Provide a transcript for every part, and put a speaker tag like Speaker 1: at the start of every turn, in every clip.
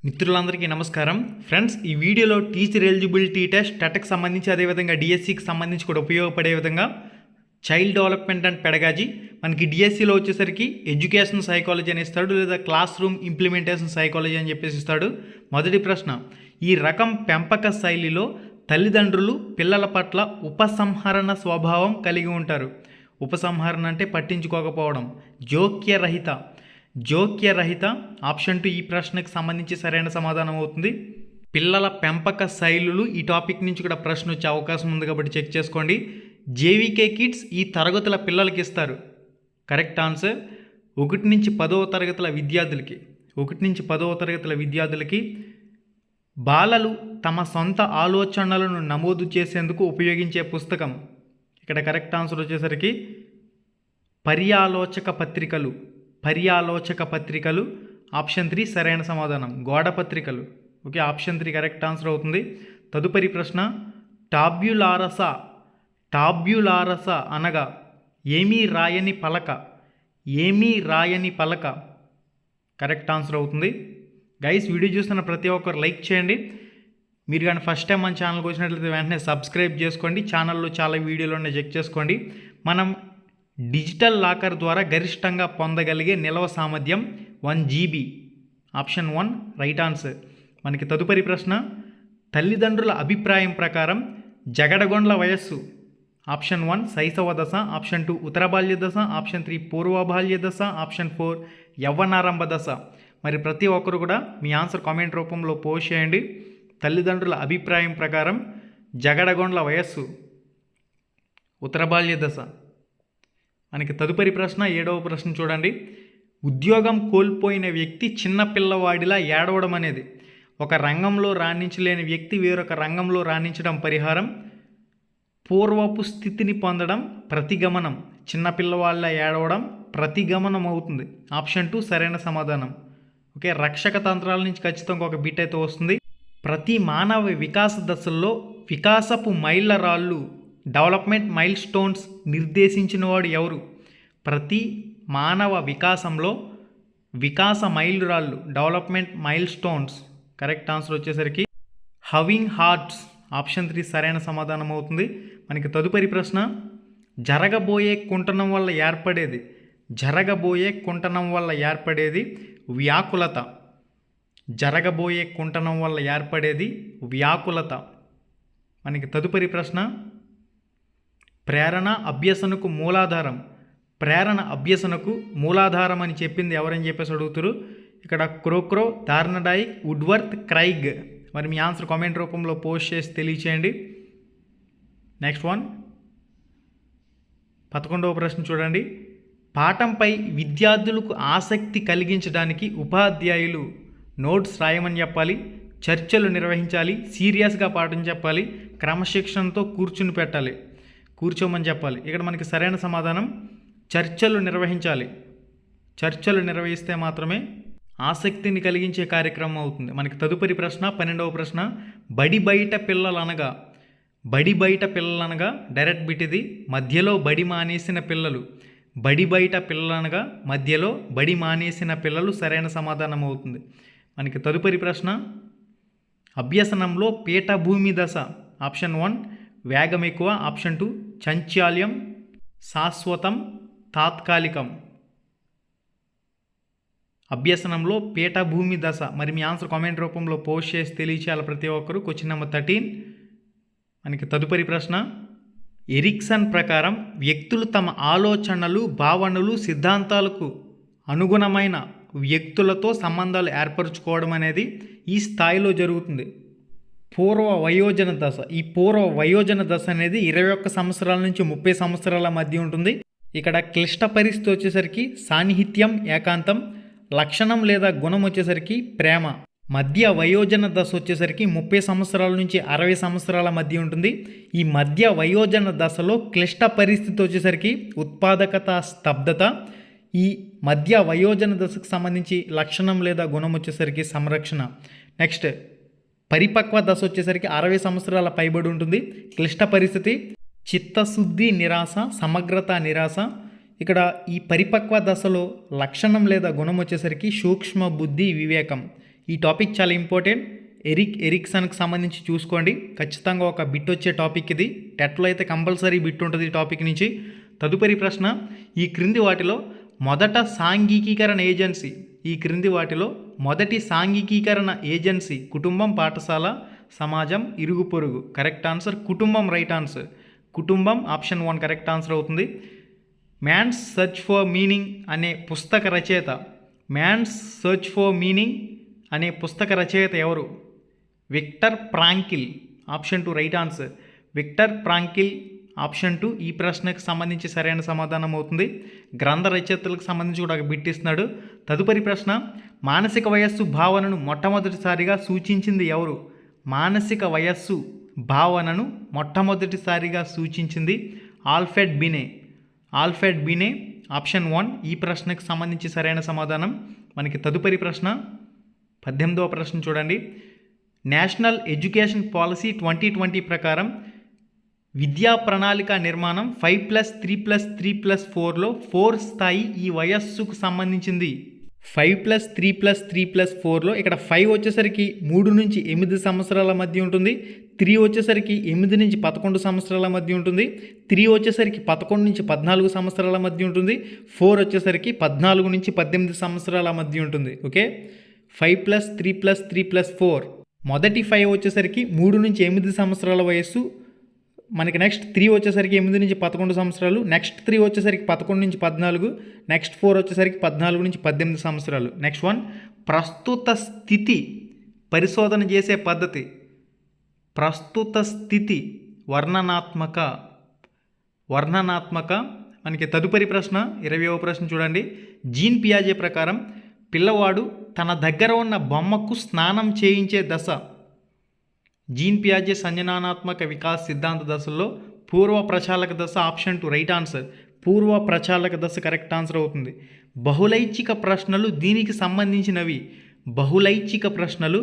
Speaker 1: మిత్రులందరికీ నమస్కారం ఫ్రెండ్స్. ఈ వీడియోలో టీచర్ ఎలిజిబిలిటీ టెస్ట్ టెట్కి సంబంధించి అదేవిధంగా డిఎస్సికి సంబంధించి కూడా ఉపయోగపడే విధంగా చైల్డ్ డెవలప్మెంట్ అండ్ పెడగాజీ, మనకి డిఎస్సిలో వచ్చేసరికి ఎడ్యుకేషన్ సైకాలజీ అని ఇస్తాడు, లేదా క్లాస్ రూమ్ ఇంప్లిమెంటేషన్ సైకాలజీ అని చెప్పేసి ఇస్తాడు. మొదటి ప్రశ్న, ఈ రకం పెంపక శైలిలో తల్లిదండ్రులు పిల్లల పట్ల ఉపసంహరణ స్వభావం కలిగి ఉంటారు. ఉపసంహరణ అంటే పట్టించుకోకపోవడం. జోక్యరహిత ఆప్షన్ 2 ఈ ప్రశ్నకు సంబంధించి సరైన సమాధానం అవుతుంది. పిల్లల పెంపక శైలులు, ఈ టాపిక్ నుంచి కూడా ప్రశ్న వచ్చే అవకాశం ఉంది కాబట్టి చెక్ చేసుకోండి. జేవికే కిట్స్ ఈ తరగతుల పిల్లలకి ఇస్తారు. కరెక్ట్ ఆన్సర్ 1 నుంచి 10వ తరగతుల విద్యార్థులకి బాలలు తమ సొంత ఆలోచనలను నమోదు చేసేందుకు ఉపయోగించే పుస్తకం. ఇక్కడ కరెక్ట్ ఆన్సర్ వచ్చేసరికి పర్యాలోచక పత్రికలు. ఆప్షన్ 3 సరైన సమాధానం. గోడ పత్రికలు. ఓకే, ఆప్షన్ 3 కరెక్ట్ ఆన్సర్ అవుతుంది. తదుపరి ప్రశ్న, టాబ్యులారస అనగా ఏమీ రాయని పలక. కరెక్ట్ ఆన్సర్ అవుతుంది. గైస్, వీడియో చూస్తున్న ప్రతి ఒక్కరు లైక్ చేయండి. మీరు కానీ ఫస్ట్ టైం మన ఛానల్కి వచ్చినట్లయితే వెంటనే సబ్స్క్రైబ్ చేసుకోండి. ఛానల్లో చాలా వీడియోలు ఉన్నాయి, చెక్ చేసుకోండి. మనం డిజిటల్ లాకర్ ద్వారా గరిష్టంగా పొందగలిగే నిల్వ సామర్థ్యం 1 GB. Option 1 right answer. మనకి తదుపరి ప్రశ్న, తల్లిదండ్రుల అభిప్రాయం ప్రకారం జగడగొండ్ల వయస్సు. ఆప్షన్ 1 శైశవ దశ, ఆప్షన్ 2 ఉత్తర బాల్య దశ, ఆప్షన్ 3 పూర్వ బాల్య దశ, ఆప్షన్ 4 యవ్వనారంభ దశ. మరి ప్రతి ఒక్కరు కూడా మీ ఆన్సర్ కామెంట్ రూపంలో పోస్ట్ చేయండి. తల్లిదండ్రుల అభిప్రాయం ప్రకారం జగడగొండ్ల వయస్సు, ఉత్తర బాల్య దశ. మనకి తదుపరి ప్రశ్న, 7వ ప్రశ్న చూడండి. ఉద్యోగం కోల్పోయిన వ్యక్తి చిన్న పిల్లవాడిలా ఏడవడం అనేది ఒక రంగంలో రాణించలేని వ్యక్తి వేరొక రంగంలో రాణించడం పరిహారం. పూర్వపు స్థితిని పొందడం ప్రతిగమనం. చిన్న పిల్లవాళ్ళ ఏడవడం ప్రతిగమనం అవుతుంది. ఆప్షన్ 2 సరైన సమాధానం. ఓకే, రక్షక తంత్రాల నుంచి ఖచ్చితంగా ఒక బిట్ అయితే వస్తుంది. ప్రతి మానవ వికాస దశల్లో వికాసపు మైళ్ళ రాళ్ళు, డెవలప్మెంట్ మైల్ స్టోన్స్ నిర్దేశించిన వాడు ఎవరు? ప్రతి మానవ వికాసంలో వికాస మైలురాళ్ళు, development milestones. Correct answer వచ్చేసరికి హవింగ్ హార్ట్స్. ఆప్షన్ 3 సరైన సమాధానం అవుతుంది. మనకి తదుపరి ప్రశ్న, జరగబోయే కుంటనం వల్ల ఏర్పడేది వ్యాకులత. మనకి తదుపరి ప్రశ్న, ప్రేరణ అభ్యసనకు మూలాధారం అని చెప్పింది ఎవరని చెప్పేసి అడుగుతారు. ఇక్కడ క్రోక్రో, థార్నడైక్, వుడ్వర్త్, క్రైగ్. మరి మీ ఆన్సర్ కామెంట్ రూపంలో పోస్ట్ చేసి తెలియచేయండి. నెక్స్ట్ వన్, 11వ ప్రశ్న చూడండి. పాఠంపై విద్యార్థులకు ఆసక్తి కలిగించడానికి ఉపాధ్యాయులు నోట్స్ రాయమని చెప్పాలి, చర్చలు నిర్వహించాలి, సీరియస్గా పాఠం చెప్పాలి, క్రమశిక్షణతో కూర్చోమని చెప్పాలి. ఇక్కడ మనకి సరైన సమాధానం చర్చలు నిర్వహిస్తే మాత్రమే ఆసక్తిని కలిగించే కార్యక్రమం అవుతుంది. మనకి తదుపరి ప్రశ్న, 12వ ప్రశ్న, బడి బయట పిల్లలనగా డైరెక్ట్ బిట్ ఇది. మధ్యలో బడి మానేసిన పిల్లలు సరైన సమాధానం అవుతుంది. మనకి తదుపరి ప్రశ్న, అభ్యసనంలో పీఠభూమి దశ. ఆప్షన్ 1 వేగం ఎక్కువ, ఆప్షన్ 2 చంచాల్యం, శాశ్వతం, తాత్కాలికం. అభ్యసనంలో పీఠభూమి దశ. మరి మీ ఆన్సర్ కామెంట్ రూపంలో పోస్ట్ చేసి తెలియచేయాలి ప్రతి ఒక్కరు. Question number 13. మనకి తదుపరి ప్రశ్న, ఎరిక్సన్ ప్రకారం వ్యక్తులు తమ ఆలోచనలు, భావనలు, సిద్ధాంతాలకు అనుగుణమైన వ్యక్తులతో సంబంధాలు ఏర్పరచుకోవడం అనేది ఈ స్థాయిలో జరుగుతుంది. పూర్వ వయోజన దశ అనేది 21 సంవత్సరాల నుంచి 30 సంవత్సరాల మధ్య ఉంటుంది. ఇక్కడ క్లిష్ట పరిస్థితి వచ్చేసరికి సాన్నిహిత్యం, ఏకాంతం. లక్షణం లేదా గుణం వచ్చేసరికి ప్రేమ. మధ్య వయోజన దశ వచ్చేసరికి 30 సంవత్సరాల నుంచి 60 సంవత్సరాల మధ్య ఉంటుంది. ఈ మధ్య వయోజన దశలో క్లిష్ట పరిస్థితి వచ్చేసరికి ఉత్పాదకత, స్తబ్దత. ఈ మధ్య వయోజన దశకు సంబంధించి లక్షణం లేదా గుణం వచ్చేసరికి సంరక్షణ. నెక్స్ట్ పరిపక్వ దశ వచ్చేసరికి 60 సంవత్సరాల పైబడి ఉంటుంది. క్లిష్ట పరిస్థితి చిత్తశుద్ధి, నిరాశ, సమగ్రత, నిరాశ. ఇక్కడ ఈ పరిపక్వ దశలో లక్షణం లేదా గుణం వచ్చేసరికి సూక్ష్మ బుద్ధి, వివేకం. ఈ టాపిక్ చాలా ఇంపార్టెంట్. ఎరిక్సన్కి సంబంధించి చూసుకోండి, ఖచ్చితంగా ఒక బిట్ వచ్చే టాపిక్ ఇది. టెట్లో అయితే కంపల్సరీ బిట్ ఉంటుంది ఈ టాపిక్ నుంచి. తదుపరి ప్రశ్న, ఈ క్రింది వాటిలో మొదటి సాంఘికీకరణ ఏజెన్సీ కుటుంబం, పాఠశాల, సమాజం, ఇరుగు పొరుగు. కరెక్ట్ ఆన్సర్ కుటుంబం, రైట్ ఆన్సర్. కుటుంబం ఆప్షన్ 1 కరెక్ట్ ఆన్సర్ అవుతుంది. మ్యాన్స్ సెర్చ్ ఫర్ మీనింగ్ అనే పుస్తక రచయిత ఎవరు? Victor Frankl. Option 2 right answer. Victor Frankl option 2 ఈ ప్రశ్నకు సంబంధించి సరైన సమాధానం అవుతుంది. గ్రంథ రచయితలకు సంబంధించి కూడా ఒక బిట్ ఇస్తున్నాడు. తదుపరి ప్రశ్న, మానసిక వయస్సు భావనను మొట్టమొదటిసారిగా సూచించింది ఎవరు? మానసిక వయస్సు భావనను మొట్టమొదటిసారిగా సూచించింది ఆల్ఫ్రెడ్ బినే. ఆప్షన్ 1 ఈ ప్రశ్నకు సంబంధించి సరైన సమాధానం. మనకి తదుపరి ప్రశ్న 18వ ప్రశ్న చూడండి. నేషనల్ ఎడ్యుకేషన్ పాలసీ 2020 ప్రకారం విద్యా ప్రణాళిక నిర్మాణం 5+3+3+4లో 4 స్థాయి ఈ వయస్సుకు సంబంధించింది. 5+3+3+4లో ఇక్కడ 5 వచ్చేసరికి 3 నుంచి 8 సంవత్సరాల మధ్య ఉంటుంది. 3 వచ్చేసరికి 8 నుంచి 11 సంవత్సరాల మధ్య ఉంటుంది. 3 వచ్చేసరికి 11 నుంచి 14 సంవత్సరాల మధ్య ఉంటుంది. 4 వచ్చేసరికి 14 నుంచి 18 సంవత్సరాల మధ్య ఉంటుంది. ఓకే, 5+3+3+4. మొదటి 5 వచ్చేసరికి 3 నుంచి 8 సంవత్సరాల వయస్సు. మనకి నెక్స్ట్ 3 వచ్చేసరికి 8 నుంచి 11 సంవత్సరాలు. నెక్స్ట్ 3 వచ్చేసరికి 11 నుంచి 14. నెక్స్ట్ 4 వచ్చేసరికి 14 నుంచి 18 సంవత్సరాలు. నెక్స్ట్ 1 ప్రస్తుత స్థితి పరిశోధన చేసే పద్ధతి. ప్రస్తుత స్థితి వర్ణనాత్మక. మనకి తదుపరి ప్రశ్న 20వ ప్రశ్న చూడండి. జీన్ పియాజే ప్రకారం పిల్లవాడు తన దగ్గర ఉన్న బొమ్మకు స్నానం చేయించే దశ. జీన్ పియాజే సంజ్ఞానాత్మక వికాస్ సిద్ధాంత దశల్లో పూర్వ ప్రచాలక దశ. Option 2 right answer. పూర్వ ప్రచాలక దశ కరెక్ట్ ఆన్సర్ అవుతుంది. బహుళైచ్ఛిక ప్రశ్నలు దీనికి సంబంధించినవి. బహుళైచ్ఛిక ప్రశ్నలు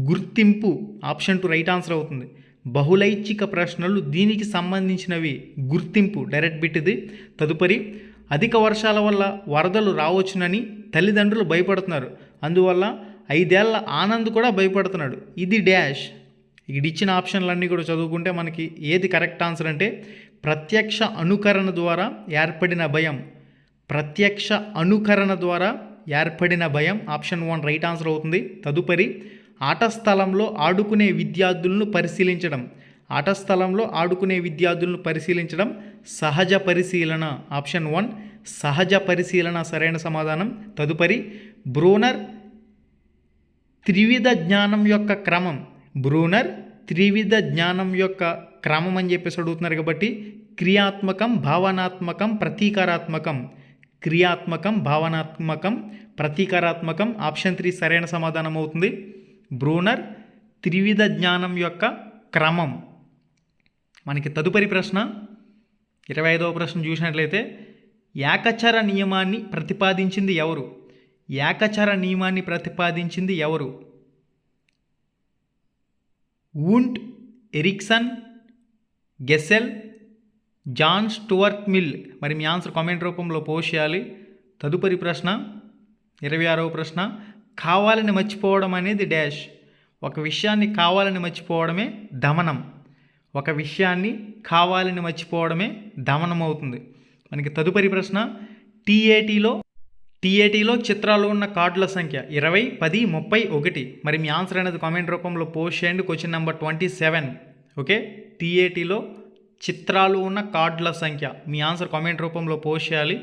Speaker 1: గుర్తింపు. ఆప్షన్ 2 రైట్ ఆన్సర్ అవుతుంది. బహుళైచ్ఛిక ప్రశ్నలు దీనికి సంబంధించినవి గుర్తింపు. డైరెక్ట్ బిట్ ఇది. తదుపరి, అధిక వర్షాల వల్ల వరదలు రావచ్చునని తల్లిదండ్రులు భయపడుతున్నారు. అందువల్ల 5 ఏళ్ల ఆనంద్ కూడా భయపడుతున్నాడు. ఇది డాష్. ఇచ్చిన ఆప్షన్లన్నీ కూడా చదువుకుంటే మనకి ఏది కరెక్ట్ ఆన్సర్ అంటే ప్రత్యక్ష అనుకరణ ద్వారా ఏర్పడిన భయం. ఆప్షన్ 1 రైట్ ఆన్సర్ అవుతుంది. తదుపరి, ఆట స్థలంలో ఆడుకునే విద్యార్థులను పరిశీలించడం సహజ పరిశీలన. ఆప్షన్ 1 సహజ పరిశీలన సరైన సమాధానం. తదుపరి, బ్రూనర్ త్రివిధ జ్ఞానం యొక్క క్రమం అని చెప్పేసి అడుగుతున్నారు కాబట్టి క్రియాత్మకం, భావనాత్మకం, ప్రతీకారాత్మకం. ఆప్షన్ 3 సరైన సమాధానం అవుతుంది. బ్రూనర్ త్రివిధ జ్ఞానం యొక్క క్రమం. మనకి తదుపరి ప్రశ్న 25వ ప్రశ్న చూసినట్లయితే ఏకచర నియమాన్ని ప్రతిపాదించింది ఎవరు? Wundt, Erikson, Gesell, John Stuart Mill. మరి మీ ఆన్సర్ కామెంట్ రూపంలో పోస్ట్ చేయాలి. తదుపరి ప్రశ్న 26వ ప్రశ్న, కావాలని మర్చిపోవడం అనేది డాష్. ఒక విషయాన్ని కావాలని మర్చిపోవడమే దమనం అవుతుంది. మనకి తదుపరి ప్రశ్న, టీఏటీలో చిత్రాలు ఉన్న కార్డుల సంఖ్య 20, 10, 30, 1. మరి మీ ఆన్సర్ అనేది కామెంట్ రూపంలో పోస్ట్ చేయండి. Question number 27. ఓకే, టీఏటీలో చిత్రాలు ఉన్న కార్డుల సంఖ్య. మీ ఆన్సర్ కామెంట్ రూపంలో పోస్ట్ చేయాలి.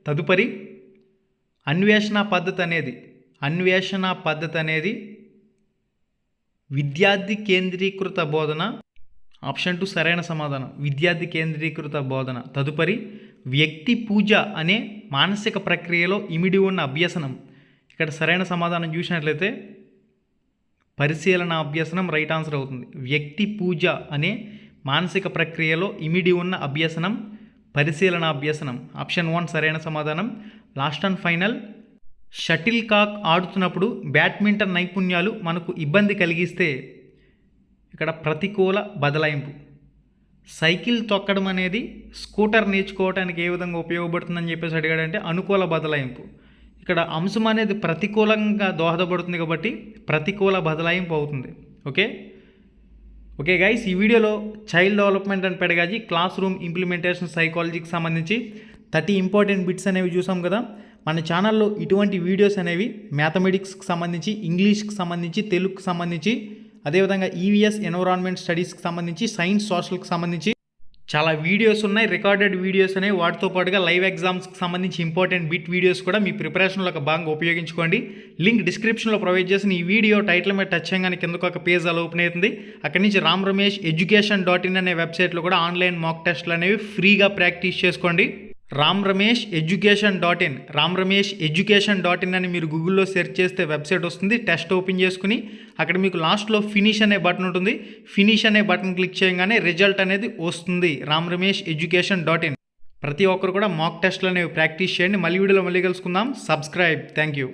Speaker 1: తదుపరి, అన్వేషణ పద్ధతి అనేది విద్యార్థి కేంద్రీకృత బోధన. ఆప్షన్ 2 సరైన సమాధానం. విద్యార్థి కేంద్రీకృత బోధన. తదుపరి, వ్యక్తి పూజ అనే మానసిక ప్రక్రియలో ఇమిడి ఉన్న అభ్యసనం. ఇక్కడ సరైన సమాధానం చూసినట్లయితే పరిశీలన అభ్యసనం రైట్ ఆన్సర్ అవుతుంది. వ్యక్తి పూజ అనే మానసిక ప్రక్రియలో ఇమిడి ఉన్న అభ్యసనం పరిశీలన అభ్యసనం. ఆప్షన్ 1 సరైన సమాధానం. లాస్ట్ అండ్ ఫైనల్, షటిల్ కాక్ ఆడుతున్నప్పుడు బ్యాడ్మింటన్ నైపుణ్యాలు మనకు ఇబ్బంది కలిగిస్తే ఇక్కడ ప్రతికూల బదలాయింపు. సైకిల్ తొక్కడం అనేది స్కూటర్ నేర్చుకోవడానికి ఏ విధంగా ఉపయోగపడుతుందని చెప్పేసి అడిగాడంటే అనుకూల బదలాయింపు. ఇక్కడ అంశం అనేది ప్రతికూలంగా దోహదపడుతుంది కాబట్టి ప్రతికూల బదలాయింపు అవుతుంది. ఓకే గైస్, ఈ వీడియోలో child development and pedagogy classroom implementation సైకాలజీకి సంబంధించి 30 ఇంపార్టెంట్ బిట్స్ అనేవి చూసాం కదా. మన ఛానల్లో ఇటువంటి వీడియోస్ అనేవి మ్యాథమెటిక్స్కి సంబంధించి, ఇంగ్లీష్కి సంబంధించి, తెలుగుకి సంబంధించి, అదేవిధంగా ఈవీఎస్ ఎన్విరాన్మెంట్ స్టడీస్కి సంబంధించి, సైన్స్ సోషల్కి సంబంధించి చాలా వీడియోస్ ఉన్నాయి, రికార్డెడ్ వీడియోస్ అనేవి. వాటితో పాటుగా లైవ్ ఎగ్జామ్స్కి సంబంధించి ఇంపార్టెంట్ బిట్ వీడియోస్ కూడా మీ ప్రిపరేషన్లో ఒక భాగంగా ఉపయోగించుకోండి. లింక్ డిస్క్రిప్షన్లో ప్రొవైడ్ చేసిన ఈ వీడియో టైటిల్ మీద టచ్ చేయగానే కిందకు ఒక పేజ్ అలా ఓపెన్ అవుతుంది. అక్కడి నుంచి ramramesh.education.in అనే వెబ్సైట్లో కూడా ఆన్లైన్ మాక్ టెస్ట్లు అనేవి ఫ్రీగా ప్రాక్టీస్ చేసుకోండి. ramramesh.education.in ramramesh.education.in అని మీరు గూగుల్లో సెర్చ్ చేస్తే వెబ్సైట్ వస్తుంది. టెస్ట్ ఓపెన్ చేసుకుని అక్కడ మీకు లాస్ట్లో ఫినిష్ అనే బటన్ ఉంటుంది. ఫినిష్ అనే బటన్ క్లిక్ చేయగానే రిజల్ట్ అనేది వస్తుంది. ramramesh.education.in. ప్రతి ఒక్కరు కూడా మాక్ టెస్ట్లు అనేవి ప్రాక్టీస్ చేయండి. మళ్ళీ వీడియోలో మళ్ళీ కలుసుకుందాం. సబ్స్క్రైబ్. Thank you.